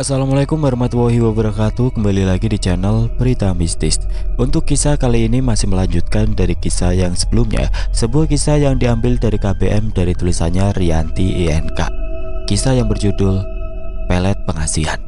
Assalamualaikum warahmatullahi wabarakatuh. Kembali lagi di channel Berita Mistis. Untuk kisah kali ini masih melanjutkan dari kisah yang sebelumnya, sebuah kisah yang diambil dari KBM dari tulisannya Rianti INK. Kisah yang berjudul Pelet Pengasihan.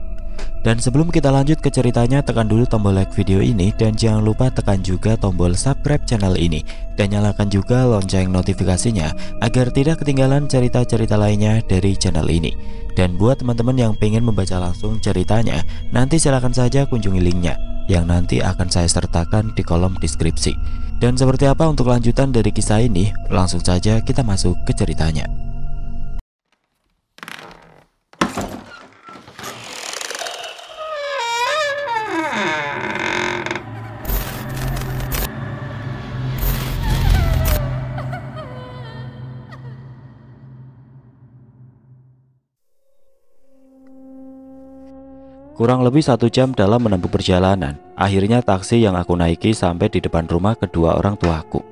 Dan sebelum kita lanjut ke ceritanya, tekan dulu tombol like video ini dan jangan lupa tekan juga tombol subscribe channel ini dan nyalakan juga lonceng notifikasinya agar tidak ketinggalan cerita-cerita lainnya dari channel ini. Dan buat teman-teman yang pengen membaca langsung ceritanya, nanti silahkan saja kunjungi linknya yang nanti akan saya sertakan di kolom deskripsi. Dan seperti apa untuk lanjutan dari kisah ini, langsung saja kita masuk ke ceritanya. Kurang lebih 1 jam dalam menempuh perjalanan, akhirnya taksi yang aku naiki sampai di depan rumah kedua orang tuaku.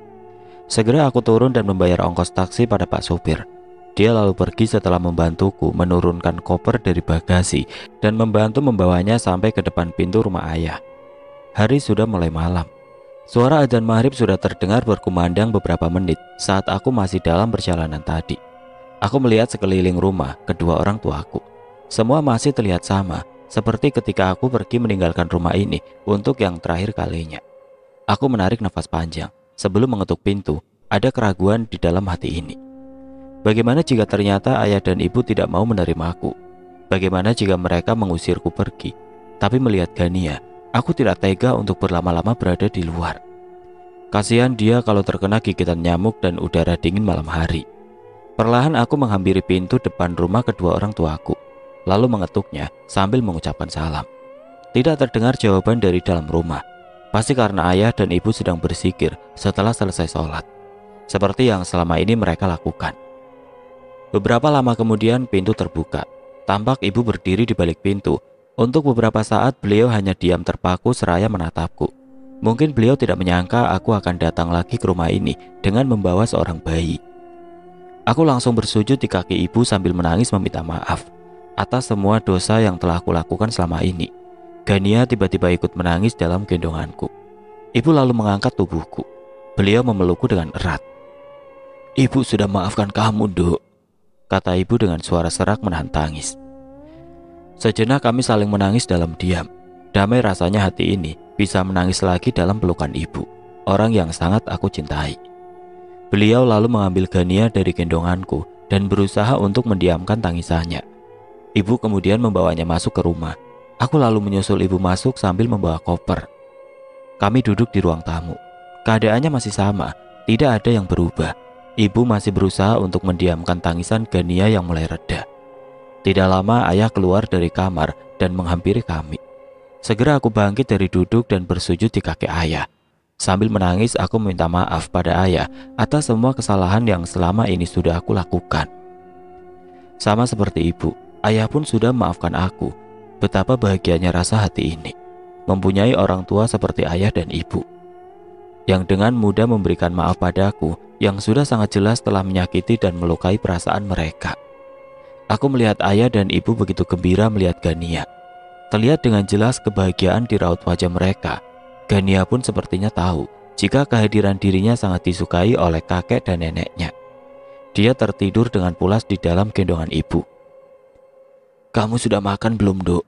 Segera aku turun dan membayar ongkos taksi pada Pak sopir. Dia lalu pergi setelah membantuku menurunkan koper dari bagasi dan membantu membawanya sampai ke depan pintu rumah ayah. Hari sudah mulai malam. Suara adzan maghrib sudah terdengar berkumandang beberapa menit saat aku masih dalam perjalanan tadi. Aku melihat sekeliling rumah kedua orang tuaku. Semua masih terlihat sama, seperti ketika aku pergi meninggalkan rumah ini untuk yang terakhir kalinya. Aku menarik nafas panjang. Sebelum mengetuk pintu, ada keraguan di dalam hati ini. Bagaimana jika ternyata ayah dan ibu tidak mau menerimaku? Bagaimana jika mereka mengusirku pergi? Tapi melihat Gania, aku tidak tega untuk berlama-lama berada di luar. Kasihan dia kalau terkena gigitan nyamuk dan udara dingin malam hari. Perlahan aku menghampiri pintu depan rumah kedua orang tuaku, lalu mengetuknya sambil mengucapkan salam. Tidak terdengar jawaban dari dalam rumah. Pasti karena ayah dan ibu sedang berzikir setelah selesai sholat, seperti yang selama ini mereka lakukan. Beberapa lama kemudian pintu terbuka. Tampak ibu berdiri di balik pintu. Untuk beberapa saat beliau hanya diam terpaku seraya menatapku. Mungkin beliau tidak menyangka aku akan datang lagi ke rumah ini dengan membawa seorang bayi. Aku langsung bersujud di kaki ibu sambil menangis meminta maaf atas semua dosa yang telah aku lakukan selama ini. Gania tiba-tiba ikut menangis dalam gendonganku. Ibu lalu mengangkat tubuhku. Beliau memelukku dengan erat. "Ibu sudah maafkan kamu, Dok," kata ibu dengan suara serak menahan tangis. Sejenak kami saling menangis dalam diam. Damai rasanya hati ini bisa menangis lagi dalam pelukan ibu, orang yang sangat aku cintai. Beliau lalu mengambil Gania dari gendonganku dan berusaha untuk mendiamkan tangisannya. Ibu kemudian membawanya masuk ke rumah. Aku lalu menyusul ibu masuk sambil membawa koper. Kami duduk di ruang tamu. Keadaannya masih sama, tidak ada yang berubah. Ibu masih berusaha untuk mendiamkan tangisan Gania yang mulai reda. Tidak lama ayah keluar dari kamar dan menghampiri kami. Segera aku bangkit dari duduk dan bersujud di kaki ayah. Sambil menangis aku meminta maaf pada ayah atas semua kesalahan yang selama ini sudah aku lakukan. Sama seperti ibu, ayah pun sudah memaafkan aku. Betapa bahagianya rasa hati ini, mempunyai orang tua seperti ayah dan ibu, yang dengan mudah memberikan maaf padaku yang sudah sangat jelas telah menyakiti dan melukai perasaan mereka. Aku melihat ayah dan ibu begitu gembira melihat Gania. Terlihat dengan jelas kebahagiaan di raut wajah mereka. Gania pun sepertinya tahu jika kehadiran dirinya sangat disukai oleh kakek dan neneknya. Dia tertidur dengan pulas di dalam gendongan ibu. "Kamu sudah makan belum, Dok?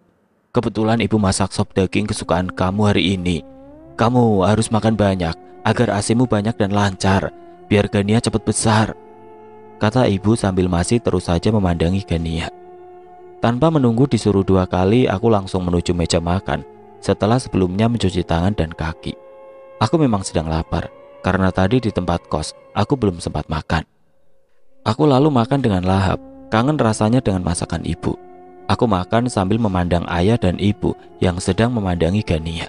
Kebetulan ibu masak sop daging kesukaan kamu hari ini. Kamu harus makan banyak agar ASImu banyak dan lancar, biar Gania cepat besar," kata ibu sambil masih terus saja memandangi Gania. Tanpa menunggu disuruh 2 kali, aku langsung menuju meja makan setelah sebelumnya mencuci tangan dan kaki. Aku memang sedang lapar karena tadi di tempat kos aku belum sempat makan. Aku lalu makan dengan lahap, kangen rasanya dengan masakan ibu. Aku makan sambil memandang ayah dan ibu yang sedang memandangi Gania.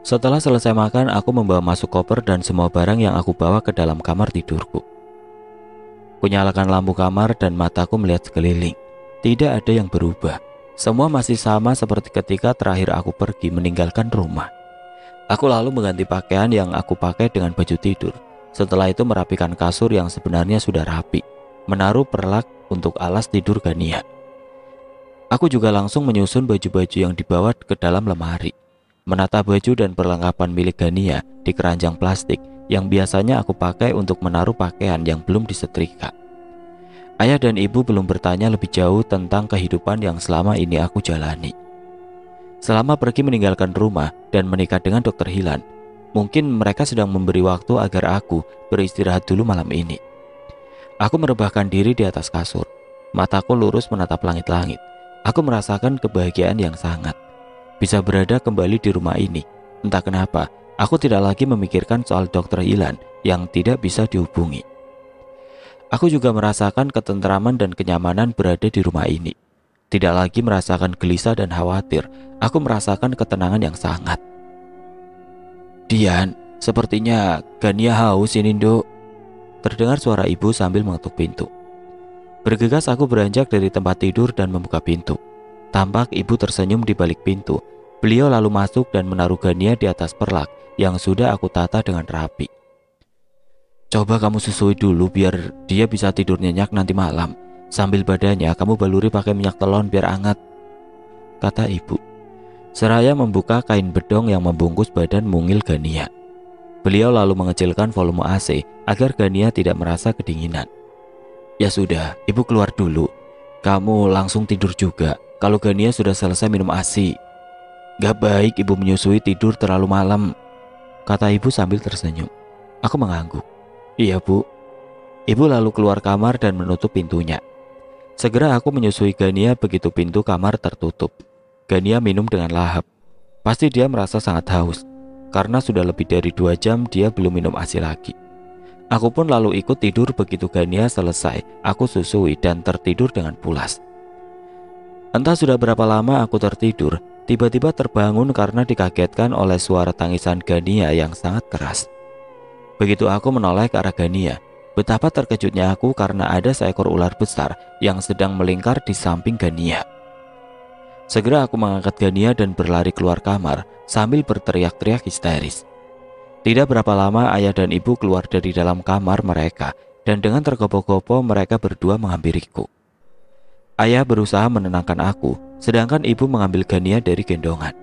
Setelah selesai makan, aku membawa masuk koper dan semua barang yang aku bawa ke dalam kamar tidurku. Kunyalakan lampu kamar dan mataku melihat sekeliling. Tidak ada yang berubah. Semua masih sama seperti ketika terakhir aku pergi meninggalkan rumah. Aku lalu mengganti pakaian yang aku pakai dengan baju tidur. Setelah itu merapikan kasur yang sebenarnya sudah rapi, menaruh perlak untuk alas tidur Gania. Aku juga langsung menyusun baju-baju yang dibawa ke dalam lemari, menata baju dan perlengkapan milik Gania di keranjang plastik yang biasanya aku pakai untuk menaruh pakaian yang belum disetrika. Ayah dan ibu belum bertanya lebih jauh tentang kehidupan yang selama ini aku jalani. Selama pergi meninggalkan rumah dan menikah dengan Dokter Hilan, mungkin mereka sedang memberi waktu agar aku beristirahat dulu malam ini. Aku merebahkan diri di atas kasur, mataku lurus menatap langit-langit. Aku merasakan kebahagiaan yang sangat. Bisa berada kembali di rumah ini. Entah kenapa, aku tidak lagi memikirkan soal Dokter Hilan yang tidak bisa dihubungi. Aku juga merasakan ketentraman dan kenyamanan berada di rumah ini. Tidak lagi merasakan gelisah dan khawatir. Aku merasakan ketenangan yang sangat. Dian, sepertinya Gania haus ini, Nduk. Terdengar suara ibu sambil mengetuk pintu. Bergegas aku beranjak dari tempat tidur dan membuka pintu. Tampak ibu tersenyum di balik pintu. Beliau lalu masuk dan menaruh Gania di atas perlak yang sudah aku tata dengan rapi. Coba kamu susui dulu biar dia bisa tidur nyenyak nanti malam. Sambil badannya kamu baluri pakai minyak telon biar hangat, kata ibu. Seraya membuka kain bedong yang membungkus badan mungil Gania. Beliau lalu mengecilkan volume AC agar Gania tidak merasa kedinginan. Ya sudah, ibu keluar dulu. Kamu langsung tidur juga kalau Gania sudah selesai minum ASI. Gak baik ibu menyusui tidur terlalu malam, kata ibu sambil tersenyum. Aku mengangguk. Iya bu. Ibu lalu keluar kamar dan menutup pintunya. Segera aku menyusui Gania begitu pintu kamar tertutup. Gania minum dengan lahap. Pasti dia merasa sangat haus, karena sudah lebih dari 2 jam dia belum minum ASI lagi. Aku pun lalu ikut tidur begitu Gania selesai aku susui dan tertidur dengan pulas. Entah sudah berapa lama aku tertidur, tiba-tiba terbangun karena dikagetkan oleh suara tangisan Gania yang sangat keras. Begitu aku menoleh ke arah Gania, betapa terkejutnya aku karena ada seekor ular besar yang sedang melingkar di samping Gania. Segera aku mengangkat Gania dan berlari keluar kamar sambil berteriak-teriak histeris. Tidak berapa lama ayah dan ibu keluar dari dalam kamar mereka dan dengan tergopoh-gopoh mereka berdua menghampiriku. Ayah berusaha menenangkan aku, sedangkan ibu mengambil Gania dari gendongan.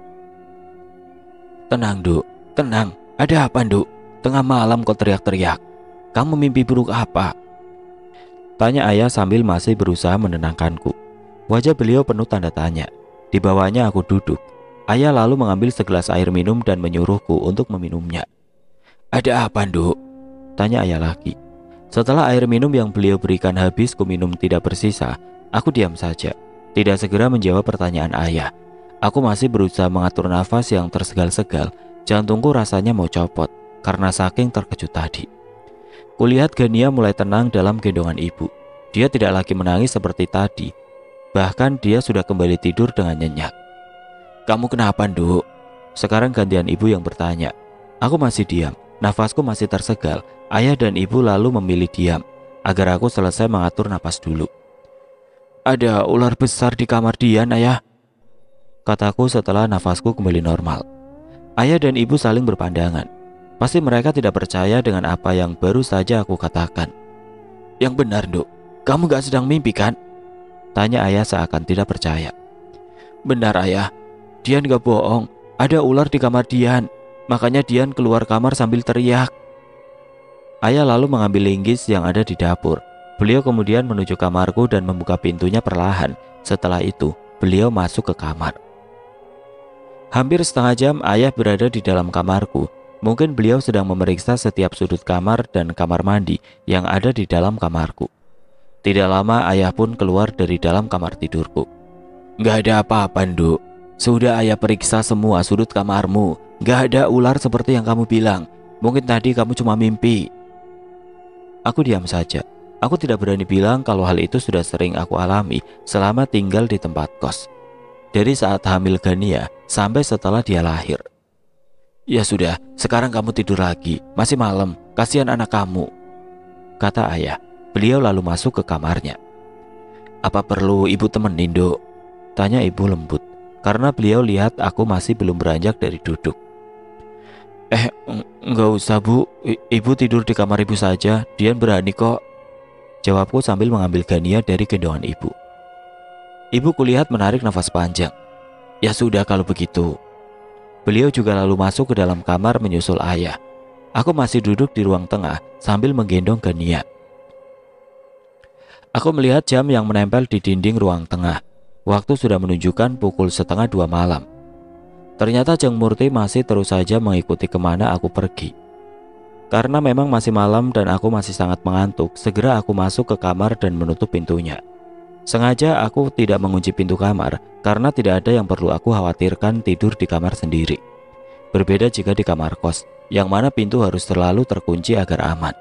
Tenang, Duk, tenang. Ada apa, Duk? Tengah malam kok teriak-teriak. Kamu mimpi buruk apa? Tanya ayah sambil masih berusaha menenangkanku. Wajah beliau penuh tanda tanya. Di bawahnya aku duduk. Ayah lalu mengambil segelas air minum dan menyuruhku untuk meminumnya. Ada apa, Nduk? Tanya ayah lagi. Setelah air minum yang beliau berikan habis ku minum tidak bersisa, aku diam saja, tidak segera menjawab pertanyaan ayah. Aku masih berusaha mengatur nafas yang tersegal-segal. Jantungku rasanya mau copot karena saking terkejut tadi. Kulihat Gania mulai tenang dalam gendongan ibu. Dia tidak lagi menangis seperti tadi. Bahkan dia sudah kembali tidur dengan nyenyak. Kamu kenapa, Nduk? Sekarang gantian ibu yang bertanya. Aku masih diam. Nafasku masih tersegal. Ayah dan ibu lalu memilih diam agar aku selesai mengatur napas dulu. Ada ular besar di kamar Dian, ayah, kataku setelah nafasku kembali normal. Ayah dan ibu saling berpandangan. Pasti mereka tidak percaya dengan apa yang baru saja aku katakan. Yang benar, Nduk, kamu gak sedang mimpi kan? Tanya ayah seakan tidak percaya. Benar, ayah, Dian gak bohong. Ada ular di kamar Dian. Makanya Dian keluar kamar sambil teriak. Ayah lalu mengambil linggis yang ada di dapur. Beliau kemudian menuju kamarku dan membuka pintunya perlahan. Setelah itu, beliau masuk ke kamar. Hampir setengah jam ayah berada di dalam kamarku. Mungkin beliau sedang memeriksa setiap sudut kamar dan kamar mandi yang ada di dalam kamarku. Tidak lama ayah pun keluar dari dalam kamar tidurku. Gak ada apa-apa, Nduk. Sudah ayah periksa semua sudut kamarmu. Gak ada ular seperti yang kamu bilang. Mungkin tadi kamu cuma mimpi. Aku diam saja. Aku tidak berani bilang kalau hal itu sudah sering aku alami selama tinggal di tempat kos. Dari saat hamil Gania sampai setelah dia lahir. Ya sudah, sekarang kamu tidur lagi. Masih malam, kasihan anak kamu, kata ayah. Beliau lalu masuk ke kamarnya. Apa perlu ibu temenin, Nduk? Tanya ibu lembut, karena beliau lihat aku masih belum beranjak dari duduk. Enggak usah, Bu. Ibu tidur di kamar ibu saja. Dian berani kok, jawabku sambil mengambil Gania dari gendongan ibu. Ibu kulihat menarik nafas panjang. Ya sudah kalau begitu. Beliau juga lalu masuk ke dalam kamar menyusul ayah. Aku masih duduk di ruang tengah sambil menggendong Gania. Aku melihat jam yang menempel di dinding ruang tengah. Waktu sudah menunjukkan pukul 1:30 malam. Ternyata Jeng Murti masih terus saja mengikuti kemana aku pergi. Karena memang masih malam dan aku masih sangat mengantuk, segera aku masuk ke kamar dan menutup pintunya. Sengaja aku tidak mengunci pintu kamar karena tidak ada yang perlu aku khawatirkan tidur di kamar sendiri. Berbeda jika di kamar kos, yang mana pintu harus selalu terkunci agar aman.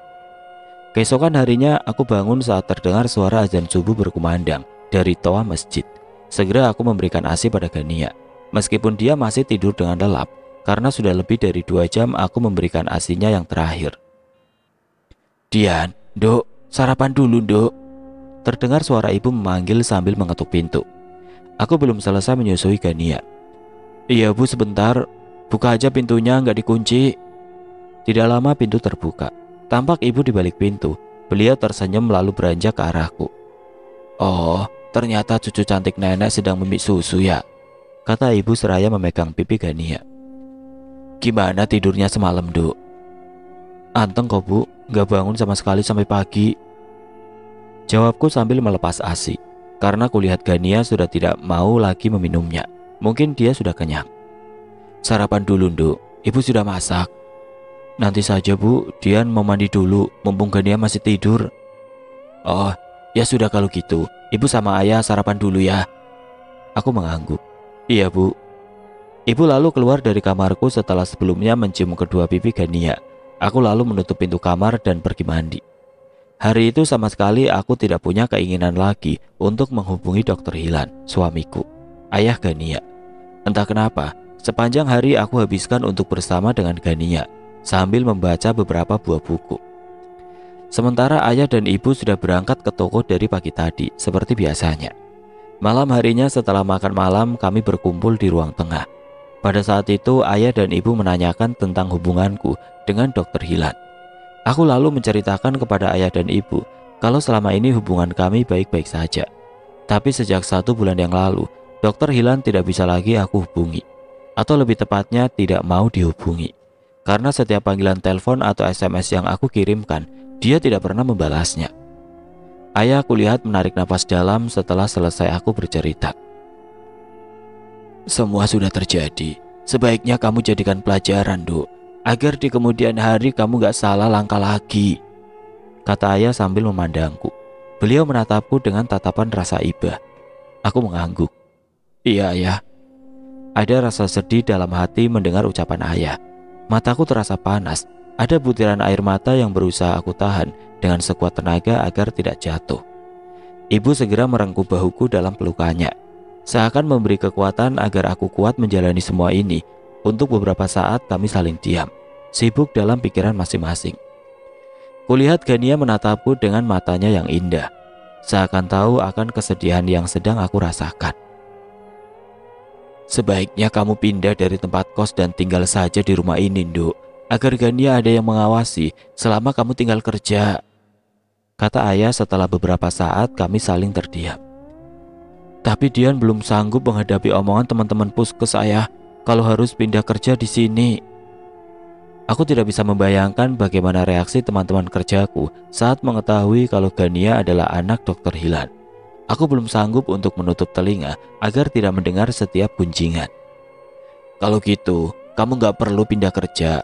Keesokan harinya aku bangun saat terdengar suara azan subuh berkumandang dari toa masjid. Segera aku memberikan ASI pada Gania. Meskipun dia masih tidur dengan lelap, karena sudah lebih dari 2 jam aku memberikan ASInya yang terakhir. Dian, Dok, sarapan dulu, Dok. Terdengar suara ibu memanggil sambil mengetuk pintu. Aku belum selesai menyusui Gania. Iya Bu, sebentar. Buka aja pintunya, nggak dikunci. Tidak lama pintu terbuka. Tampak ibu di balik pintu. Beliau tersenyum lalu beranjak ke arahku. Oh, ternyata cucu cantik nenek sedang memik susu ya, kata ibu seraya memegang pipi Gania. Gimana tidurnya semalam, Dok? Anteng kok Bu, nggak bangun sama sekali sampai pagi. Jawabku sambil melepas ASI. Karena kulihat Gania sudah tidak mau lagi meminumnya. Mungkin dia sudah kenyang. Sarapan dulu, Dok. Ibu sudah masak. Nanti saja Bu, Dian mau mandi dulu, mumpung Gania masih tidur. Oh, ya sudah kalau gitu. Ibu sama ayah sarapan dulu ya. Aku mengangguk. Iya Bu. Ibu lalu keluar dari kamarku setelah sebelumnya mencium kedua pipi Gania. Aku lalu menutup pintu kamar dan pergi mandi. Hari itu sama sekali aku tidak punya keinginan lagi untuk menghubungi Dokter Hilan, suamiku, ayah Gania. Entah kenapa, sepanjang hari aku habiskan untuk bersama dengan Gania, sambil membaca beberapa buah buku. Sementara ayah dan ibu sudah berangkat ke toko dari pagi tadi, seperti biasanya. Malam harinya setelah makan malam, kami berkumpul di ruang tengah. Pada saat itu, ayah dan ibu menanyakan tentang hubunganku dengan Dokter Hilan. Aku lalu menceritakan kepada ayah dan ibu kalau selama ini hubungan kami baik-baik saja. Tapi sejak 1 bulan yang lalu, Dokter Hilan tidak bisa lagi aku hubungi. Atau lebih tepatnya tidak mau dihubungi. Karena setiap panggilan telepon atau SMS yang aku kirimkan, dia tidak pernah membalasnya. Ayah kulihat menarik napas dalam setelah selesai aku bercerita. Semua sudah terjadi. Sebaiknya kamu jadikan pelajaran, Dok, agar di kemudian hari kamu gak salah langkah lagi, kata ayah sambil memandangku. Beliau menatapku dengan tatapan rasa iba. Aku mengangguk. Iya ayah. Ada rasa sedih dalam hati mendengar ucapan ayah. Mataku terasa panas. Ada butiran air mata yang berusaha aku tahan dengan sekuat tenaga agar tidak jatuh. Ibu segera merengkuh bahuku dalam pelukannya, seakan memberi kekuatan agar aku kuat menjalani semua ini. Untuk beberapa saat kami saling diam, sibuk dalam pikiran masing-masing. Kulihat Gania menatapku dengan matanya yang indah, seakan tahu akan kesedihan yang sedang aku rasakan. Sebaiknya kamu pindah dari tempat kos dan tinggal saja di rumah ini, Dok, agar Gania ada yang mengawasi selama kamu tinggal kerja, kata ayah setelah beberapa saat kami saling terdiam. Tapi Dian belum sanggup menghadapi omongan teman-teman puskes ayah kalau harus pindah kerja di sini. Aku tidak bisa membayangkan bagaimana reaksi teman-teman kerjaku saat mengetahui kalau Gania adalah anak Dokter Hilan. Aku belum sanggup untuk menutup telinga agar tidak mendengar setiap gunjingan. Kalau gitu, kamu gak perlu pindah kerja.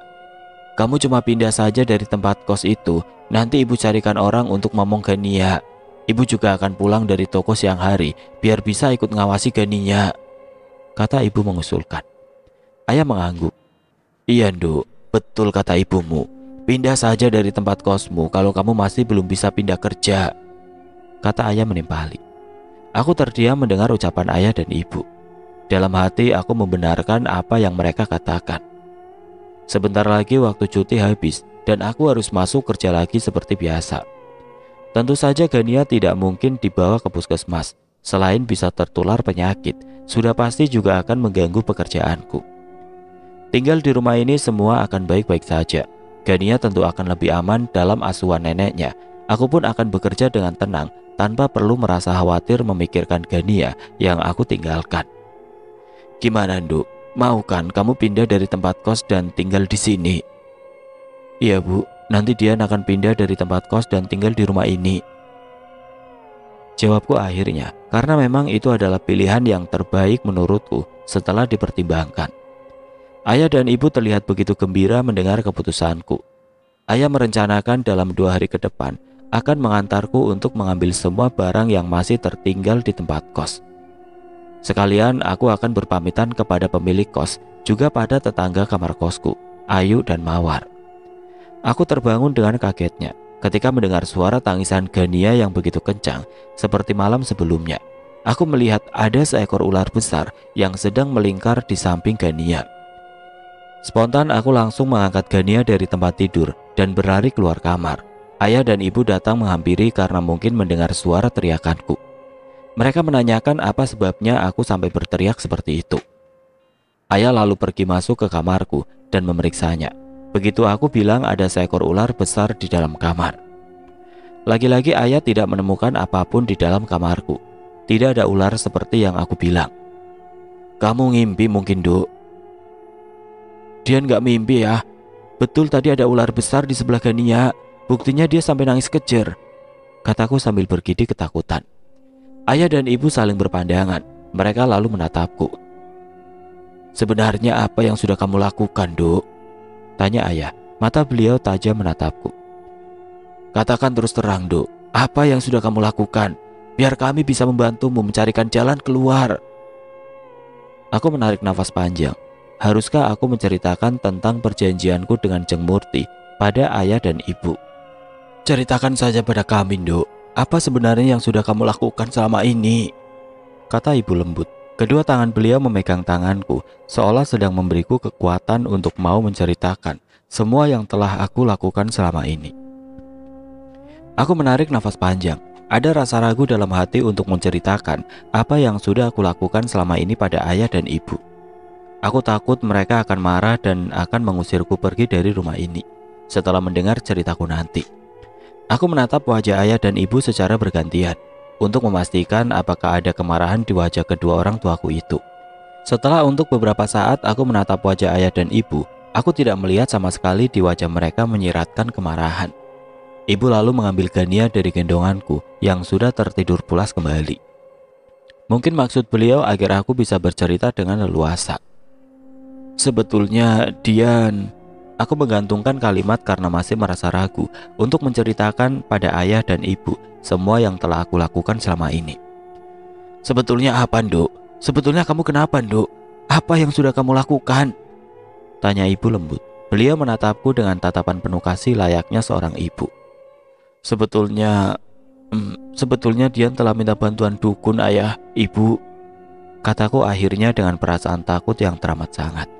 Kamu cuma pindah saja dari tempat kos itu. Nanti ibu carikan orang untuk ngomong Gania. Ibu juga akan pulang dari toko siang hari biar bisa ikut ngawasi Gania, kata ibu mengusulkan. Ayah mengangguk. Iya, Dok, betul kata ibumu. Pindah saja dari tempat kosmu kalau kamu masih belum bisa pindah kerja, kata ayah menimpali. Aku terdiam mendengar ucapan ayah dan ibu. Dalam hati aku membenarkan apa yang mereka katakan. Sebentar lagi waktu cuti habis dan aku harus masuk kerja lagi seperti biasa. Tentu saja Gania tidak mungkin dibawa ke puskesmas. Selain bisa tertular penyakit, sudah pasti juga akan mengganggu pekerjaanku. Tinggal di rumah ini semua akan baik-baik saja. Gania tentu akan lebih aman dalam asuhan neneknya. Aku pun akan bekerja dengan tenang tanpa perlu merasa khawatir memikirkan Gania yang aku tinggalkan. Gimana, Nduk? Mau kan kamu pindah dari tempat kos dan tinggal di sini? Iya, Bu. Nanti Dian akan pindah dari tempat kos dan tinggal di rumah ini. Jawabku akhirnya, karena memang itu adalah pilihan yang terbaik menurutku setelah dipertimbangkan. Ayah dan ibu terlihat begitu gembira mendengar keputusanku. Ayah merencanakan dalam 2 hari ke depan akan mengantarku untuk mengambil semua barang yang masih tertinggal di tempat kos. Sekalian aku akan berpamitan kepada pemilik kos, juga pada tetangga kamar kosku, Ayu dan Mawar. Aku terbangun dengan kagetnya ketika mendengar suara tangisan Gania yang begitu kencang seperti malam sebelumnya. Aku melihat ada seekor ular besar yang sedang melingkar di samping Gania. Spontan aku langsung mengangkat Gania dari tempat tidur dan berlari keluar kamar. Ayah dan ibu datang menghampiri karena mungkin mendengar suara teriakanku. Mereka menanyakan apa sebabnya aku sampai berteriak seperti itu. Ayah lalu pergi masuk ke kamarku dan memeriksanya. Begitu aku bilang ada seekor ular besar di dalam kamar. Lagi-lagi ayah tidak menemukan apapun di dalam kamarku. Tidak ada ular seperti yang aku bilang. Kamu ngimpi mungkin, Duk. Dia nggak mimpi ya. Betul tadi ada ular besar di sebelah Gania. Buktinya dia sampai nangis kejer, kataku sambil bergidik ketakutan. Ayah dan ibu saling berpandangan. Mereka lalu menatapku. Sebenarnya apa yang sudah kamu lakukan, Duk? Tanya ayah. Mata beliau tajam menatapku. Katakan terus terang, Duk. Apa yang sudah kamu lakukan? Biar kami bisa membantumu mencarikan jalan keluar. Aku menarik nafas panjang. Haruskah aku menceritakan tentang perjanjianku dengan Jeng Murti pada ayah dan ibu? Ceritakan saja pada kami, Nduk. Apa sebenarnya yang sudah kamu lakukan selama ini? Kata ibu lembut. Kedua tangan beliau memegang tanganku, seolah sedang memberiku kekuatan untuk mau menceritakan semua yang telah aku lakukan selama ini. Aku menarik nafas panjang. Ada rasa ragu dalam hati untuk menceritakan apa yang sudah aku lakukan selama ini pada ayah dan ibu. Aku takut mereka akan marah dan akan mengusirku pergi dari rumah ini setelah mendengar ceritaku nanti. Aku menatap wajah ayah dan ibu secara bergantian untuk memastikan apakah ada kemarahan di wajah kedua orang tuaku itu. Setelah untuk beberapa saat aku menatap wajah ayah dan ibu, aku tidak melihat sama sekali di wajah mereka menyiratkan kemarahan. Ibu lalu mengambil Gania dari gendonganku yang sudah tertidur pulas kembali. Mungkin maksud beliau agar aku bisa bercerita dengan leluasa. Sebetulnya Dian, aku menggantungkan kalimat karena masih merasa ragu untuk menceritakan pada ayah dan ibu semua yang telah aku lakukan selama ini. Sebetulnya apa, Nduk? Sebetulnya kamu kenapa, Nduk? Apa yang sudah kamu lakukan? Tanya ibu lembut. Beliau menatapku dengan tatapan penuh kasih layaknya seorang ibu. Sebetulnya Dian telah minta bantuan dukun, ayah, ibu, kataku akhirnya dengan perasaan takut yang teramat sangat.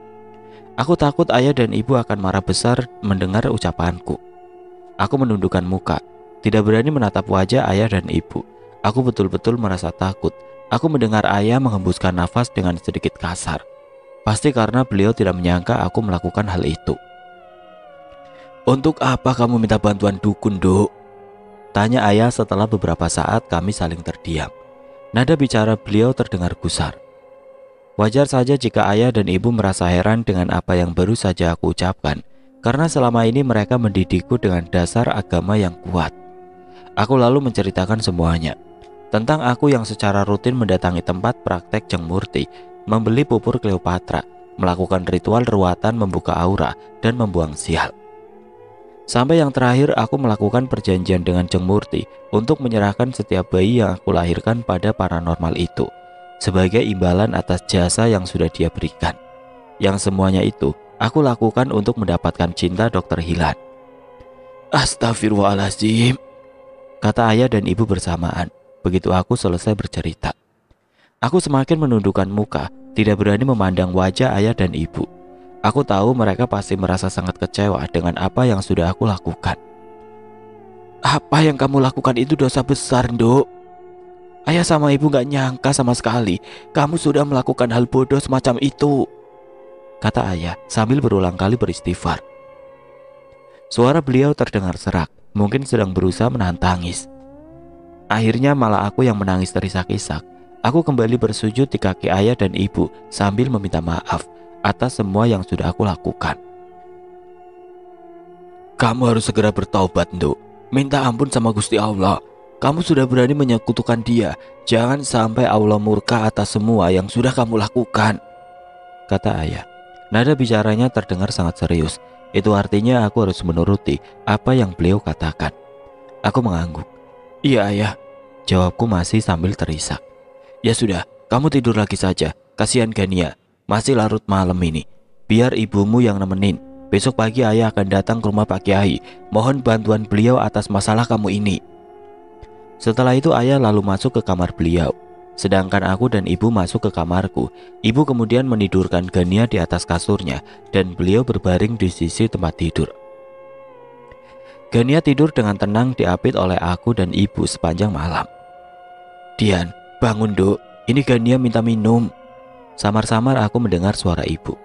Aku takut ayah dan ibu akan marah besar mendengar ucapanku. Aku menundukkan muka, tidak berani menatap wajah ayah dan ibu. Aku betul-betul merasa takut. Aku mendengar ayah menghembuskan nafas dengan sedikit kasar. Pasti karena beliau tidak menyangka aku melakukan hal itu. Untuk apa kamu minta bantuan dukun, Duk? Tanya ayah setelah beberapa saat kami saling terdiam. Nada bicara beliau terdengar gusar. Wajar saja jika ayah dan ibu merasa heran dengan apa yang baru saja aku ucapkan, karena selama ini mereka mendidikku dengan dasar agama yang kuat. Aku lalu menceritakan semuanya, tentang aku yang secara rutin mendatangi tempat praktek Jeng Murti, membeli pupur Cleopatra, melakukan ritual ruatan membuka aura, dan membuang sial. Sampai yang terakhir aku melakukan perjanjian dengan Jeng Murti untuk menyerahkan setiap bayi yang aku lahirkan pada paranormal itu sebagai imbalan atas jasa yang sudah dia berikan. Yang semuanya itu aku lakukan untuk mendapatkan cinta Dr. Hilan. Astagfirullahaladzim, kata ayah dan ibu bersamaan begitu aku selesai bercerita. Aku semakin menundukkan muka, tidak berani memandang wajah ayah dan ibu. Aku tahu mereka pasti merasa sangat kecewa dengan apa yang sudah aku lakukan. Apa yang kamu lakukan itu dosa besar, Nduk. Ayah sama ibu gak nyangka sama sekali kamu sudah melakukan hal bodoh semacam itu, kata ayah sambil berulang kali beristighfar. Suara beliau terdengar serak, mungkin sedang berusaha menahan tangis. Akhirnya malah aku yang menangis terisak-isak. Aku kembali bersujud di kaki ayah dan ibu sambil meminta maaf atas semua yang sudah aku lakukan. Kamu harus segera bertaubat, Nduk. Minta ampun sama Gusti Allah. Kamu sudah berani menyekutukan Dia. Jangan sampai Allah murka atas semua yang sudah kamu lakukan, kata ayah. Nada bicaranya terdengar sangat serius. Itu artinya aku harus menuruti apa yang beliau katakan. Aku mengangguk. Iya ayah, jawabku masih sambil terisak. Ya sudah, kamu tidur lagi saja. Kasihan Gania, masih larut malam ini. Biar ibumu yang nemenin. Besok pagi ayah akan datang ke rumah Pak Kiai. Mohon bantuan beliau atas masalah kamu ini. Setelah itu ayah lalu masuk ke kamar beliau. Sedangkan aku dan ibu masuk ke kamarku. Ibu kemudian menidurkan Gania di atas kasurnya dan beliau berbaring di sisi tempat tidur. Gania tidur dengan tenang diapit oleh aku dan ibu sepanjang malam. Dian, bangun Duk, ini Gania minta minum. Samar-samar aku mendengar suara ibu.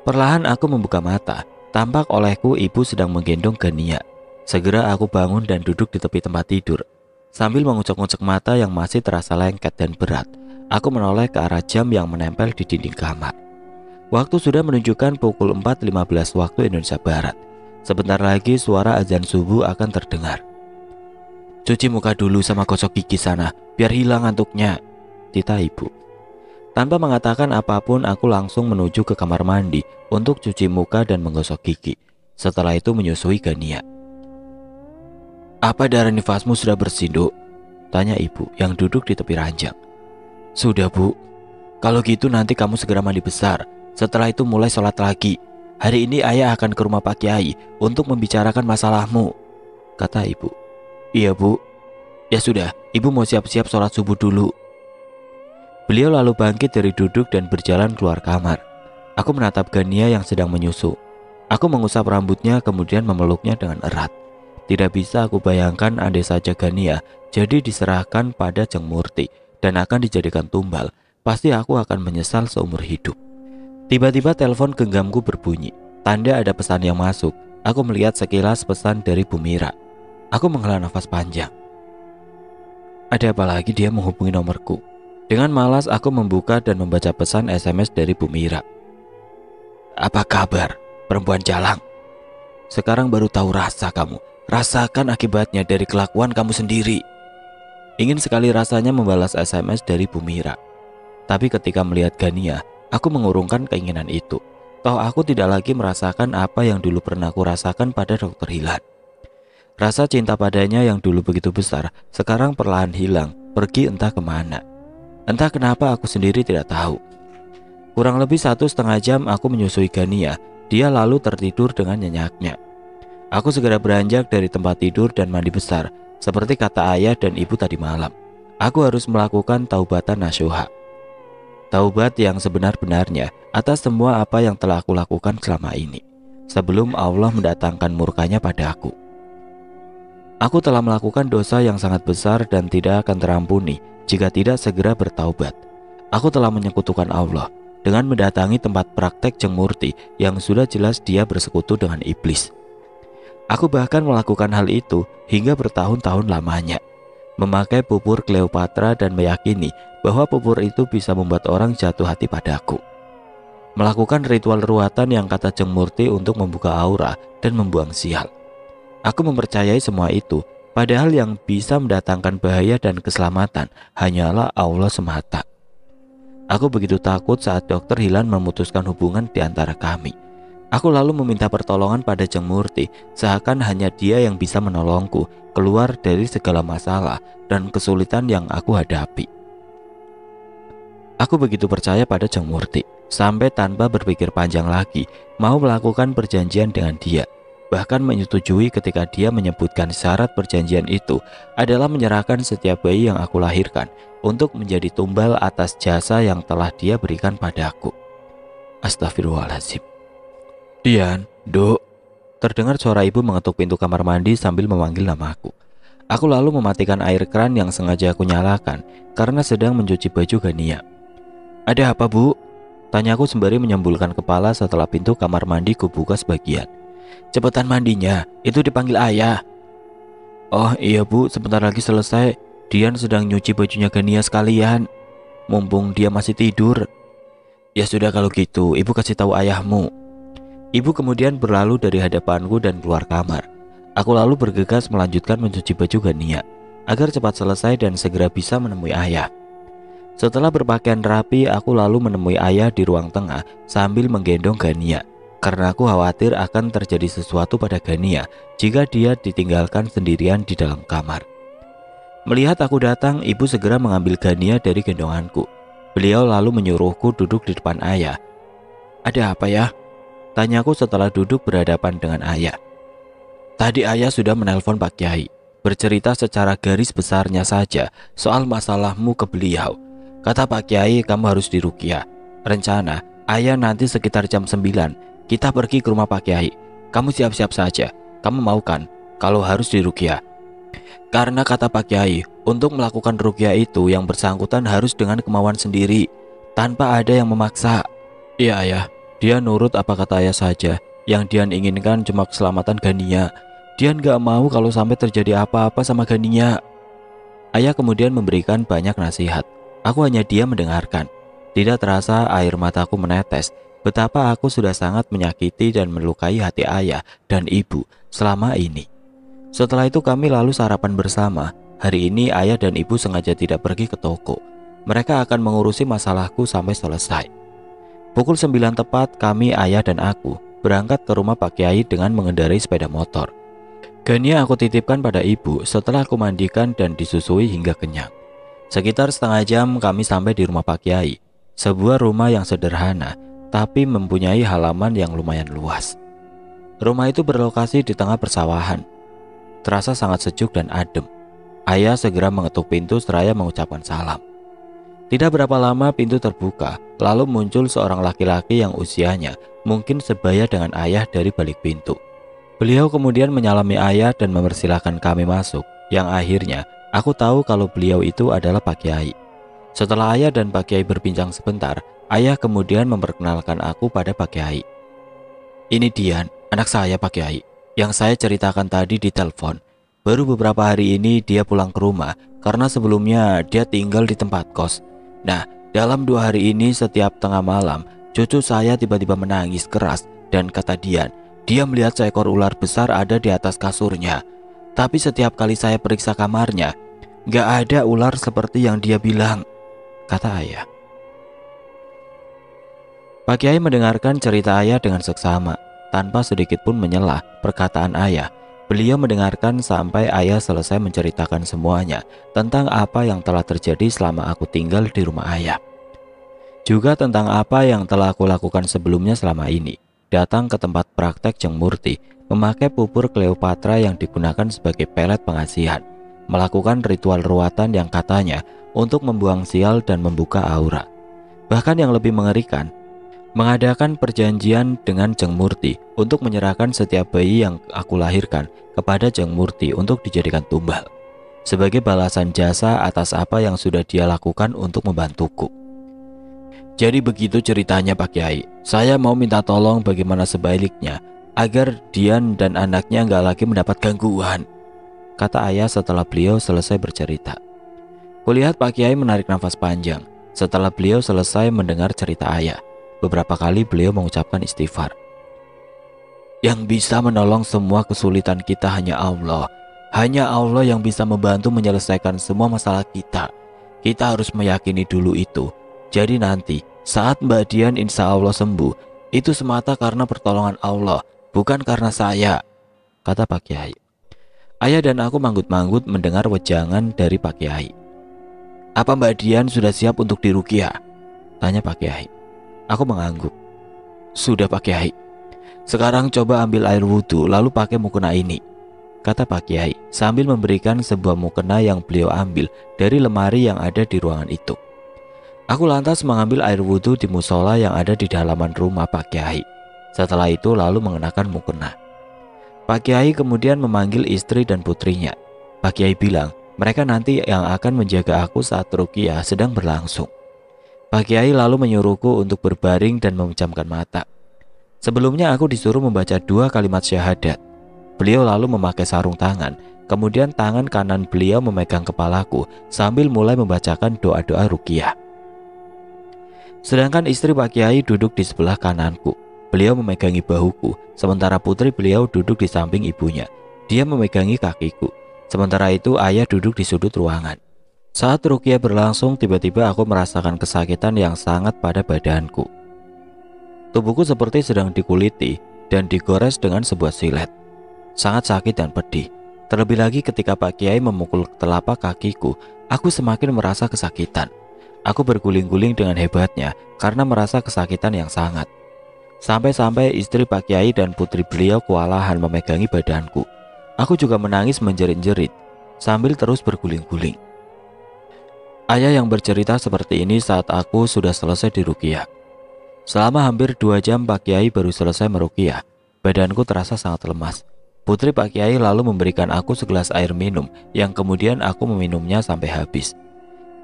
Perlahan aku membuka mata. Tampak olehku ibu sedang menggendong Gania. Segera aku bangun dan duduk di tepi tempat tidur. Sambil mengucek-ngucek mata yang masih terasa lengket dan berat, aku menoleh ke arah jam yang menempel di dinding kamar. Waktu sudah menunjukkan pukul 4.15 waktu Indonesia Barat. Sebentar lagi suara azan subuh akan terdengar. Cuci muka dulu sama gosok gigi sana, biar hilang ngantuknya, titah ibu. Tanpa mengatakan apapun, aku langsung menuju ke kamar mandi untuk cuci muka dan menggosok gigi. Setelah itu menyusui Gania. Apa darah nifasmu sudah bersih, Duk? Tanya ibu yang duduk di tepi ranjang. Sudah, Bu. Kalau gitu nanti kamu segera mandi besar. Setelah itu mulai sholat lagi. Hari ini ayah akan ke rumah Pak Kiai untuk membicarakan masalahmu, kata ibu. Iya, Bu. Ya sudah, ibu mau siap-siap sholat subuh dulu. Beliau lalu bangkit dari duduk dan berjalan keluar kamar. Aku menatap Gania yang sedang menyusu. Aku mengusap rambutnya kemudian memeluknya dengan erat. Tidak bisa aku bayangkan andai saja Gania jadi diserahkan pada Jeng Murti dan akan dijadikan tumbal. Pasti aku akan menyesal seumur hidup. Tiba-tiba telepon genggamku berbunyi. Tanda ada pesan yang masuk. Aku melihat sekilas pesan dari Bu Mira. Aku menghela nafas panjang. Ada apa lagi dia menghubungi nomorku? Dengan malas aku membuka dan membaca pesan SMS dari Bu Mira. Apa kabar, perempuan jalang? Sekarang baru tahu rasa kamu. Rasakan akibatnya dari kelakuan kamu sendiri. Ingin sekali rasanya membalas SMS dari Bu Mira. Tapi ketika melihat Gania, aku mengurungkan keinginan itu. Toh aku tidak lagi merasakan apa yang dulu pernah aku rasakan pada Dr. Hilan. Rasa cinta padanya yang dulu begitu besar, sekarang perlahan hilang, pergi entah kemana. Entah kenapa aku sendiri tidak tahu. Kurang lebih 1,5 jam aku menyusui Gania. Dia lalu tertidur dengan nyenyaknya. Aku segera beranjak dari tempat tidur dan mandi besar. Seperti kata ayah dan ibu tadi malam, aku harus melakukan taubatan nasuha. Taubat yang sebenar-benarnya atas semua apa yang telah aku lakukan selama ini, sebelum Allah mendatangkan murkanya pada aku. Aku telah melakukan dosa yang sangat besar dan tidak akan terampuni jika tidak segera bertaubat. Aku telah menyekutukan Allah dengan mendatangi tempat praktek Jeng Murti yang sudah jelas dia bersekutu dengan iblis. Aku bahkan melakukan hal itu hingga bertahun-tahun lamanya, memakai pupur Cleopatra dan meyakini bahwa pupur itu bisa membuat orang jatuh hati padaku. Melakukan ritual ruatan yang kata Jeng Murti untuk membuka aura dan membuang sial. Aku mempercayai semua itu, padahal yang bisa mendatangkan bahaya dan keselamatan hanyalah Allah semata. Aku begitu takut saat Dr. Hilan memutuskan hubungan di antara kami. Aku lalu meminta pertolongan pada Jeng Murti, seakan hanya dia yang bisa menolongku keluar dari segala masalah dan kesulitan yang aku hadapi. Aku begitu percaya pada Jeng Murti, sampai tanpa berpikir panjang lagi, mau melakukan perjanjian dengan dia. Bahkan menyetujui ketika dia menyebutkan syarat perjanjian itu adalah menyerahkan setiap bayi yang aku lahirkan untuk menjadi tumbal atas jasa yang telah dia berikan padaku. Astagfirullahaladzim. Dian, Duk. Terdengar suara ibu mengetuk pintu kamar mandi sambil memanggil namaku. Aku lalu mematikan air keran yang sengaja aku nyalakan karena sedang mencuci baju Gania. Ada apa, Bu? Tanyaku sembari menyembulkan kepala setelah pintu kamar mandi kubuka sebagian. Cepetan mandinya, itu dipanggil ayah. Oh iya Bu, sebentar lagi selesai. Dian sedang nyuci bajunya Gania sekalian, mumpung dia masih tidur. Ya sudah kalau gitu, ibu kasih tahu ayahmu. Ibu kemudian berlalu dari hadapanku dan keluar kamar. Aku lalu bergegas melanjutkan mencuci baju Gania agar cepat selesai dan segera bisa menemui ayah. Setelah berpakaian rapi, aku lalu menemui ayah di ruang tengah sambil menggendong Gania, karena aku khawatir akan terjadi sesuatu pada Gania jika dia ditinggalkan sendirian di dalam kamar. Melihat aku datang, ibu segera mengambil Gania dari gendonganku. Beliau lalu menyuruhku duduk di depan ayah. "Ada apa ya?" tanyaku setelah duduk berhadapan dengan ayah. "Tadi ayah sudah menelpon Pak Kiai, bercerita secara garis besarnya saja soal masalahmu ke beliau. Kata Pak Kiai kamu harus diruqyah. Rencana ayah nanti sekitar jam 9 kita pergi ke rumah Pak Kiai. Kamu siap-siap saja. Kamu mau kan kalau harus diruqyah? Karena kata Pak Kiai, untuk melakukan ruqyah itu yang bersangkutan harus dengan kemauan sendiri, tanpa ada yang memaksa." "Iya ayah." Dia nurut apa kata ayah saja. Yang Dian inginkan cuma keselamatan Gania. Dian gak mau kalau sampai terjadi apa-apa sama Gania. Ayah kemudian memberikan banyak nasihat. Aku hanya diam mendengarkan. Tidak terasa air mataku menetes. Betapa aku sudah sangat menyakiti dan melukai hati ayah dan ibu selama ini. Setelah itu kami lalu sarapan bersama. Hari ini ayah dan ibu sengaja tidak pergi ke toko. Mereka akan mengurusi masalahku sampai selesai. Pukul 9 tepat kami, ayah dan aku, berangkat ke rumah Pak Kiai dengan mengendarai sepeda motor. Gania aku titipkan pada ibu setelah aku mandikan dan disusui hingga kenyang. Sekitar setengah jam kami sampai di rumah Pak Kiai. Sebuah rumah yang sederhana, tapi mempunyai halaman yang lumayan luas. Rumah itu berlokasi di tengah persawahan. Terasa sangat sejuk dan adem. Ayah segera mengetuk pintu seraya mengucapkan salam. Tidak berapa lama pintu terbuka, lalu muncul seorang laki-laki yang usianya mungkin sebaya dengan ayah dari balik pintu. Beliau kemudian menyalami ayah dan mempersilahkan kami masuk, yang akhirnya aku tahu kalau beliau itu adalah Pak Kiai. Setelah ayah dan Pak Kiai berbincang sebentar, ayah kemudian memperkenalkan aku pada Pak Kiai. "Ini Dian, anak saya Pak Kiai, yang saya ceritakan tadi di telepon. Baru beberapa hari ini dia pulang ke rumah, karena sebelumnya dia tinggal di tempat kos. Nah, dalam 2 hari ini setiap tengah malam, cucu saya tiba-tiba menangis keras dan kata Dian, dia melihat seekor ular besar ada di atas kasurnya. Tapi setiap kali saya periksa kamarnya, gak ada ular seperti yang dia bilang," kata ayah. Pak Kiai mendengarkan cerita ayah dengan seksama, tanpa sedikit pun menyela perkataan ayah. Beliau mendengarkan sampai ayah selesai menceritakan semuanya tentang apa yang telah terjadi selama aku tinggal di rumah ayah. Juga tentang apa yang telah aku lakukan sebelumnya selama ini. Datang ke tempat praktek Jeng Murti, memakai pupur Cleopatra yang digunakan sebagai pelet pengasihan, melakukan ritual ruatan yang katanya untuk membuang sial dan membuka aura. Bahkan yang lebih mengerikan, mengadakan perjanjian dengan Jeng Murti untuk menyerahkan setiap bayi yang aku lahirkan kepada Jeng Murti untuk dijadikan tumbal, sebagai balasan jasa atas apa yang sudah dia lakukan untuk membantuku. Jadi begitu ceritanya Pak Kiai. Saya mau minta tolong bagaimana sebaliknya agar Dian dan anaknya nggak lagi mendapat gangguan, kata ayah setelah beliau selesai bercerita. Kulihat Pak Kiai menarik nafas panjang setelah beliau selesai mendengar cerita ayah. Beberapa kali beliau mengucapkan istighfar. "Yang bisa menolong semua kesulitan kita hanya Allah. Hanya Allah yang bisa membantu menyelesaikan semua masalah kita. Kita harus meyakini dulu itu. Jadi nanti saat Mbak Dian insya Allah sembuh, itu semata karena pertolongan Allah, bukan karena saya," kata Pak Kiai. Ayah dan aku manggut-manggut mendengar wejangan dari Pak Kiai. "Apa Mbak Dian sudah siap untuk diruqyah?" tanya Pak Kiai. Aku mengangguk. "Sudah Pak Kiai. Sekarang coba ambil air wudhu lalu pakai mukena ini," kata Pak Kiai sambil memberikan sebuah mukena yang beliau ambil dari lemari yang ada di ruangan itu. Aku lantas mengambil air wudhu di musola yang ada di halaman rumah Pak Kiai. Setelah itu lalu mengenakan mukena. Pak Kiai kemudian memanggil istri dan putrinya. Pak Kiai bilang mereka nanti yang akan menjaga aku saat ruqyah sedang berlangsung. Pak Kiai lalu menyuruhku untuk berbaring dan memejamkan mata. Sebelumnya aku disuruh membaca 2 kalimat syahadat. Beliau lalu memakai sarung tangan, kemudian tangan kanan beliau memegang kepalaku sambil mulai membacakan doa-doa ruqyah. Sedangkan istri Pak Kiai duduk di sebelah kananku. Beliau memegangi bahuku, sementara putri beliau duduk di samping ibunya. Dia memegangi kakiku. Sementara itu ayah duduk di sudut ruangan. Saat ruqyah berlangsung, tiba-tiba aku merasakan kesakitan yang sangat pada badanku. Tubuhku seperti sedang dikuliti dan digores dengan sebuah silet. Sangat sakit dan pedih. Terlebih lagi ketika Pak Kiai memukul telapak kakiku, aku semakin merasa kesakitan. Aku berguling-guling dengan hebatnya karena merasa kesakitan yang sangat. Sampai-sampai istri Pak Kiai dan putri beliau kewalahan memegangi badanku. Aku juga menangis menjerit-jerit sambil terus berguling-guling. Ayah yang bercerita seperti ini saat aku sudah selesai diruqyah. Selama hampir 2 jam Pak Kiai baru selesai meruqyah. Badanku terasa sangat lemas. Putri Pak Kiai lalu memberikan aku segelas air minum yang kemudian aku meminumnya sampai habis.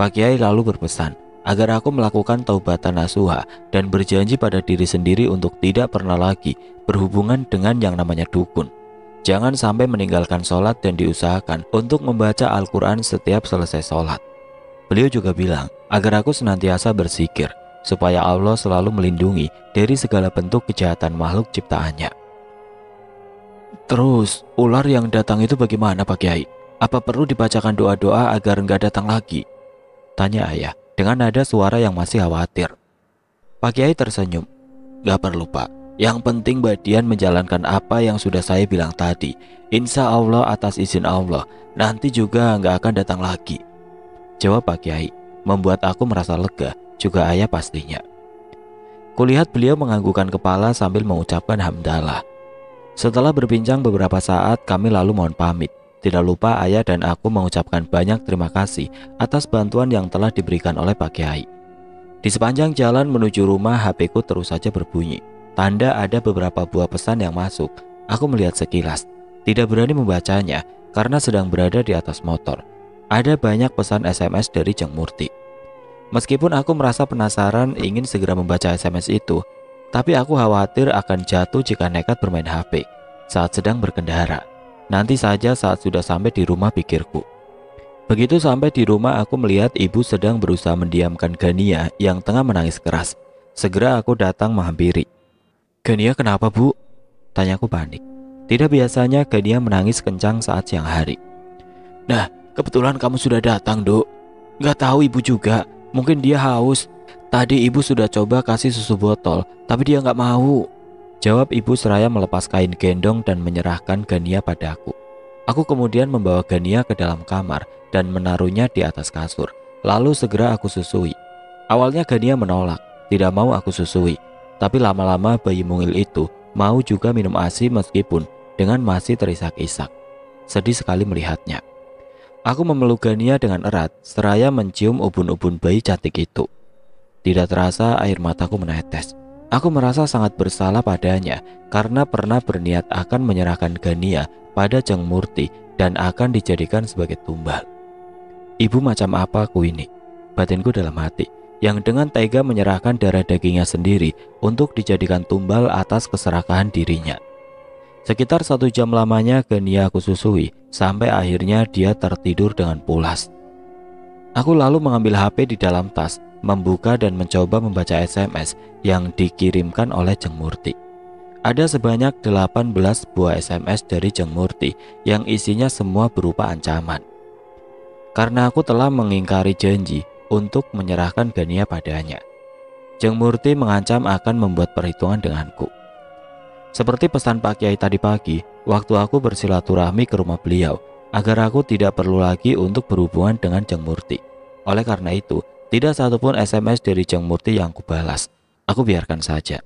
Pak Kiai lalu berpesan agar aku melakukan taubatan nasuha dan berjanji pada diri sendiri untuk tidak pernah lagi berhubungan dengan yang namanya dukun. Jangan sampai meninggalkan sholat dan diusahakan untuk membaca Al-Quran setiap selesai sholat. Beliau juga bilang agar aku senantiasa berzikir supaya Allah selalu melindungi dari segala bentuk kejahatan makhluk ciptaannya. Terus ular yang datang itu bagaimana Pak Kiai? Apa perlu dibacakan doa-doa agar enggak datang lagi? Tanya ayah dengan nada suara yang masih khawatir. Pak Kiai tersenyum. Gak perlu Pak, yang penting Mbak Dian menjalankan apa yang sudah saya bilang tadi. Insya Allah atas izin Allah, nanti juga gak akan datang lagi. Jawab Pak Kiai, membuat aku merasa lega, juga ayah pastinya. Kulihat beliau menganggukkan kepala sambil mengucapkan hamdalah. Setelah berbincang beberapa saat, kami lalu mohon pamit. Tidak lupa ayah dan aku mengucapkan banyak terima kasih atas bantuan yang telah diberikan oleh Pak Kiai. Di sepanjang jalan menuju rumah, HP-ku terus saja berbunyi. Tanda ada beberapa buah pesan yang masuk. Aku melihat sekilas. Tidak berani membacanya karena sedang berada di atas motor. Ada banyak pesan SMS dari Jeng Murti. Meskipun aku merasa penasaran ingin segera membaca SMS itu, tapi aku khawatir akan jatuh jika nekat bermain HP saat sedang berkendara. Nanti saja saat sudah sampai di rumah, pikirku. Begitu sampai di rumah, aku melihat ibu sedang berusaha mendiamkan Gania yang tengah menangis keras. Segera aku datang menghampiri. Gania kenapa Bu? Tanyaku panik. Tidak biasanya Gania menangis kencang saat siang hari. Nah, kebetulan kamu sudah datang, Dok. Gak tahu ibu juga, mungkin dia haus. Tadi ibu sudah coba kasih susu botol, tapi dia gak mau. Jawab ibu seraya melepas kain gendong dan menyerahkan Gania padaku. Aku kemudian membawa Gania ke dalam kamar dan menaruhnya di atas kasur. Lalu segera aku susui. Awalnya Gania menolak, tidak mau aku susui. Tapi lama-lama bayi mungil itu mau juga minum ASI meskipun dengan masih terisak-isak. Sedih sekali melihatnya. Aku memeluk Gania dengan erat seraya mencium ubun-ubun bayi cantik itu. Tidak terasa air mataku menetes. Aku merasa sangat bersalah padanya karena pernah berniat akan menyerahkan Gania pada Jeng Murti dan akan dijadikan sebagai tumbal. Ibu macam apa aku ini? Batinku dalam hati, yang dengan tega menyerahkan darah dagingnya sendiri untuk dijadikan tumbal atas keserakahan dirinya. Sekitar 1 jam lamanya Gania aku susui sampai akhirnya dia tertidur dengan pulas. Aku lalu mengambil HP di dalam tas, membuka dan mencoba membaca SMS yang dikirimkan oleh Jeng Murti. Ada sebanyak 18 buah SMS dari Jeng Murti yang isinya semua berupa ancaman. Karena aku telah mengingkari janji untuk menyerahkan Gania padanya, Jeng Murti mengancam akan membuat perhitungan denganku. Seperti pesan Pak Kiai tadi pagi, waktu aku bersilaturahmi ke rumah beliau, agar aku tidak perlu lagi untuk berhubungan dengan Jeng Murti. Oleh karena itu, tidak satupun SMS dari Jeng Murti yang kubalas. Aku biarkan saja.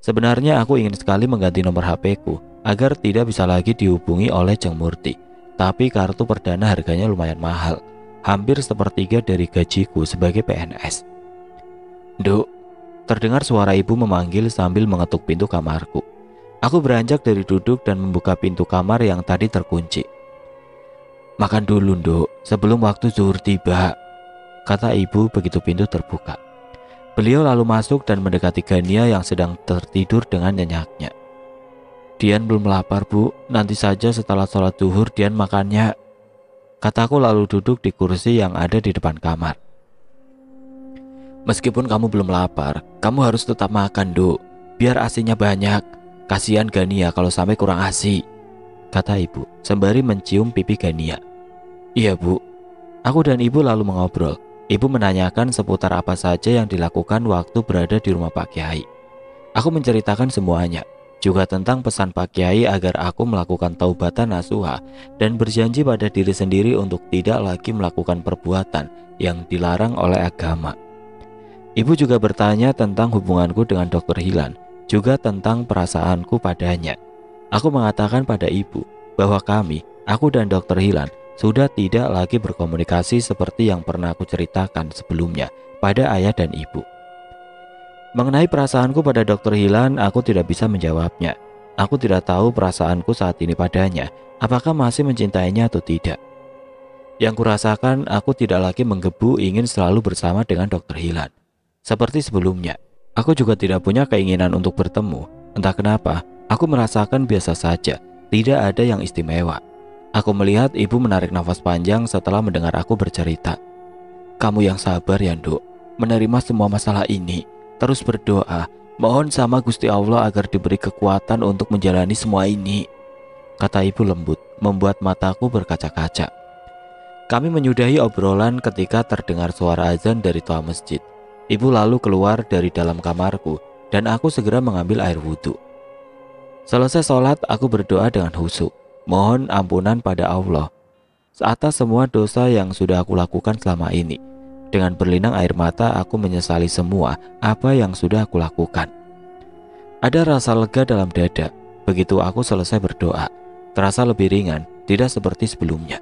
Sebenarnya aku ingin sekali mengganti nomor HP-ku agar tidak bisa lagi dihubungi oleh Jeng Murti. Tapi kartu perdana harganya lumayan mahal, hampir sepertiga dari gajiku sebagai PNS. Duk, terdengar suara ibu memanggil sambil mengetuk pintu kamarku. Aku beranjak dari duduk dan membuka pintu kamar yang tadi terkunci. Makan dulu, Duk, sebelum waktu zuhur tiba, kata ibu begitu pintu terbuka. Beliau lalu masuk dan mendekati Gania yang sedang tertidur dengan nyenyaknya. Dian belum lapar, Bu. Nanti saja setelah sholat zuhur Dian makannya, kataku lalu duduk di kursi yang ada di depan kamar. Meskipun kamu belum lapar, kamu harus tetap makan, Duk. Biar asinya banyak. Kasihan Gania kalau sampai kurang asi, kata ibu sembari mencium pipi Gania. Iya, Bu. Aku dan ibu lalu mengobrol. Ibu menanyakan seputar apa saja yang dilakukan waktu berada di rumah Pak Kiai. Aku menceritakan semuanya, juga tentang pesan Pak Kiai agar aku melakukan taubatan nasuha dan berjanji pada diri sendiri untuk tidak lagi melakukan perbuatan yang dilarang oleh agama. Ibu juga bertanya tentang hubunganku dengan Dr. Hilan, juga tentang perasaanku padanya. Aku mengatakan pada ibu bahwa aku dan Dr. Hilan sudah tidak lagi berkomunikasi seperti yang pernah aku ceritakan sebelumnya pada ayah dan ibu. Mengenai perasaanku pada Dr. Hilan, aku tidak bisa menjawabnya. Aku tidak tahu perasaanku saat ini padanya, apakah masih mencintainya atau tidak. Yang kurasakan, aku tidak lagi menggebu ingin selalu bersama dengan Dr. Hilan. Seperti sebelumnya, aku juga tidak punya keinginan untuk bertemu. Entah kenapa, aku merasakan biasa saja, tidak ada yang istimewa. Aku melihat ibu menarik nafas panjang setelah mendengar aku bercerita. Kamu yang sabar ya, Nduk, menerima semua masalah ini. Terus berdoa, mohon sama Gusti Allah agar diberi kekuatan untuk menjalani semua ini, kata ibu lembut, membuat mataku berkaca-kaca. Kami menyudahi obrolan ketika terdengar suara azan dari toa masjid. Ibu lalu keluar dari dalam kamarku dan aku segera mengambil air wudhu. Selesai sholat, aku berdoa dengan khusyuk, mohon ampunan pada Allah atas semua dosa yang sudah aku lakukan selama ini. Dengan berlinang air mata, aku menyesali semua apa yang sudah aku lakukan. Ada rasa lega dalam dada. Begitu aku selesai berdoa, terasa lebih ringan, tidak seperti sebelumnya.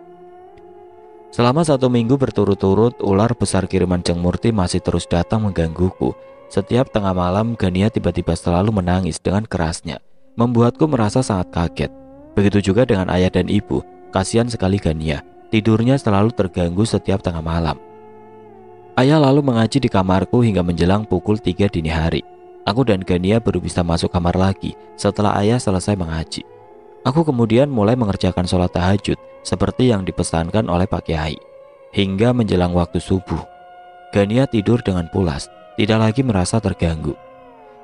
Selama 1 minggu berturut-turut, ular besar kiriman Jeng Murti masih terus datang menggangguku. Setiap tengah malam, Gania tiba-tiba selalu menangis dengan kerasnya, membuatku merasa sangat kaget. Begitu juga dengan ayah dan ibu. Kasihan sekali Gania, tidurnya selalu terganggu setiap tengah malam. Ayah lalu mengaji di kamarku hingga menjelang pukul 3 dini hari. Aku dan Gania baru bisa masuk kamar lagi setelah ayah selesai mengaji. Aku kemudian mulai mengerjakan sholat tahajud seperti yang dipesankan oleh Pak Kiai. Hingga menjelang waktu subuh, Gania tidur dengan pulas, tidak lagi merasa terganggu.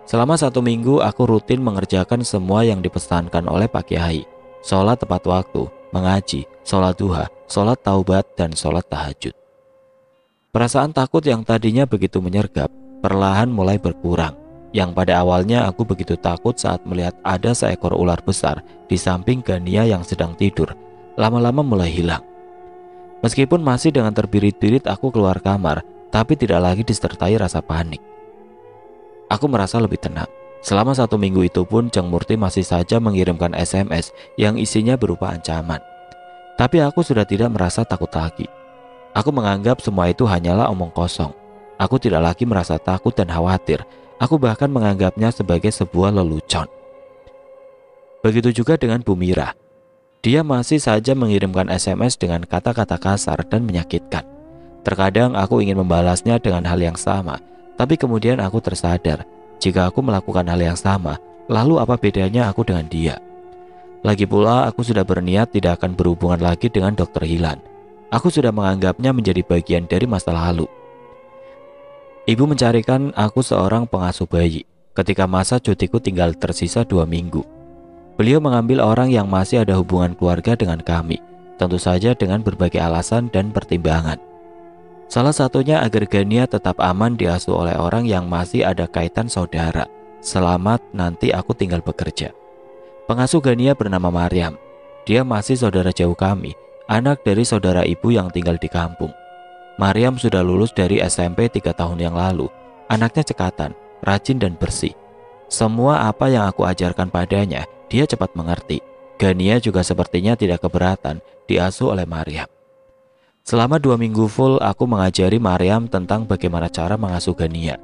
Selama 1 minggu aku rutin mengerjakan semua yang dipesankan oleh Pak Kiai. Sholat tepat waktu, mengaji, sholat duha, sholat taubat, dan sholat tahajud. Perasaan takut yang tadinya begitu menyergap, perlahan mulai berkurang. Yang pada awalnya aku begitu takut saat melihat ada seekor ular besar di samping Gania yang sedang tidur, lama-lama mulai hilang. Meskipun masih dengan terbirit-birit aku keluar kamar, tapi tidak lagi disertai rasa panik. Aku merasa lebih tenang. Selama 1 minggu itu pun Jeng Murti masih saja mengirimkan SMS yang isinya berupa ancaman. Tapi aku sudah tidak merasa takut lagi. Aku menganggap semua itu hanyalah omong kosong. Aku tidak lagi merasa takut dan khawatir. Aku bahkan menganggapnya sebagai sebuah lelucon. Begitu juga dengan Bu Mira. Dia masih saja mengirimkan SMS dengan kata-kata kasar dan menyakitkan. Terkadang aku ingin membalasnya dengan hal yang sama, tapi kemudian aku tersadar, jika aku melakukan hal yang sama, lalu apa bedanya aku dengan dia? Lagi pula aku sudah berniat tidak akan berhubungan lagi dengan Dr. Hilan. Aku sudah menganggapnya menjadi bagian dari masa lalu. Ibu mencarikan aku seorang pengasuh bayi ketika masa cutiku tinggal tersisa 2 minggu. Beliau mengambil orang yang masih ada hubungan keluarga dengan kami, tentu saja dengan berbagai alasan dan pertimbangan. Salah satunya agar Gania tetap aman diasuh oleh orang yang masih ada kaitan saudara, selamat nanti aku tinggal bekerja. Pengasuh Gania bernama Maryam. Dia masih saudara jauh kami, anak dari saudara ibu yang tinggal di kampung. Maryam sudah lulus dari SMP 3 tahun yang lalu. Anaknya cekatan, rajin dan bersih. Semua apa yang aku ajarkan padanya, dia cepat mengerti. Gania juga sepertinya tidak keberatan diasuh oleh Maryam. Selama 2 minggu full, aku mengajari Maryam tentang bagaimana cara mengasuh Gania,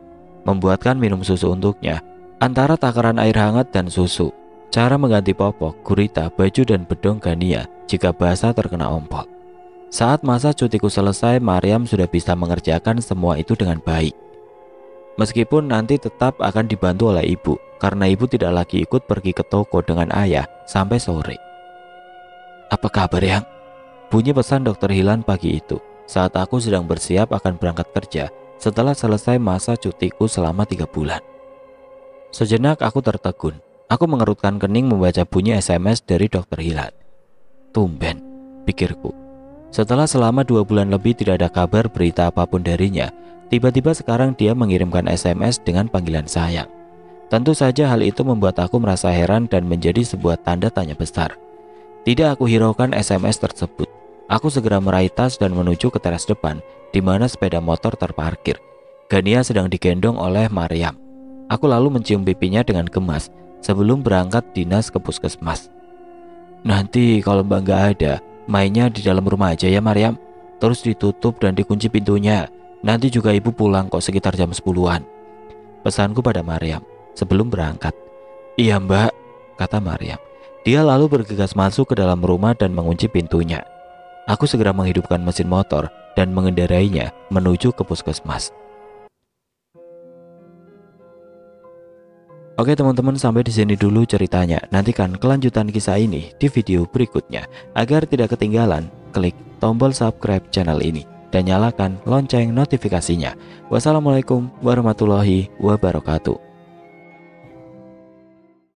membuatkan minum susu untuknya, antara takaran air hangat dan susu, cara mengganti popok, gurita, baju dan bedong Gania jika basah terkena ompol. Saat masa cutiku selesai, Maryam sudah bisa mengerjakan semua itu dengan baik. Meskipun nanti tetap akan dibantu oleh ibu, karena ibu tidak lagi ikut pergi ke toko dengan ayah sampai sore. "Apa kabar, Yang?" bunyi pesan dokter Hilan pagi itu saat aku sedang bersiap akan berangkat kerja setelah selesai masa cutiku selama 3 bulan. Sejenak aku tertegun. Aku mengerutkan kening membaca bunyi SMS dari dokter Hilan. Tumben, pikirku. Setelah selama 2 bulan lebih tidak ada kabar berita apapun darinya, tiba-tiba sekarang dia mengirimkan SMS dengan panggilan sayang. Tentu saja hal itu membuat aku merasa heran dan menjadi sebuah tanda tanya besar. Tidak aku hiraukan SMS tersebut. Aku segera meraih tas dan menuju ke teras depan, di mana sepeda motor terparkir. Gania sedang digendong oleh Maryam. Aku lalu mencium pipinya dengan gemas sebelum berangkat dinas ke puskesmas. "Nanti kalau Mbak nggak ada, mainnya di dalam rumah aja ya Maryam. Terus ditutup dan dikunci pintunya. Nanti juga ibu pulang kok sekitar jam 10-an. Pesanku pada Maryam sebelum berangkat. "Iya Mbak," kata Maryam. Dia lalu bergegas masuk ke dalam rumah dan mengunci pintunya. Aku segera menghidupkan mesin motor dan mengendarainya menuju ke puskesmas. Oke teman-teman, sampai di sini dulu ceritanya. Nantikan kelanjutan kisah ini di video berikutnya. Agar tidak ketinggalan, klik tombol subscribe channel ini dan nyalakan lonceng notifikasinya. Wassalamualaikum warahmatullahi wabarakatuh.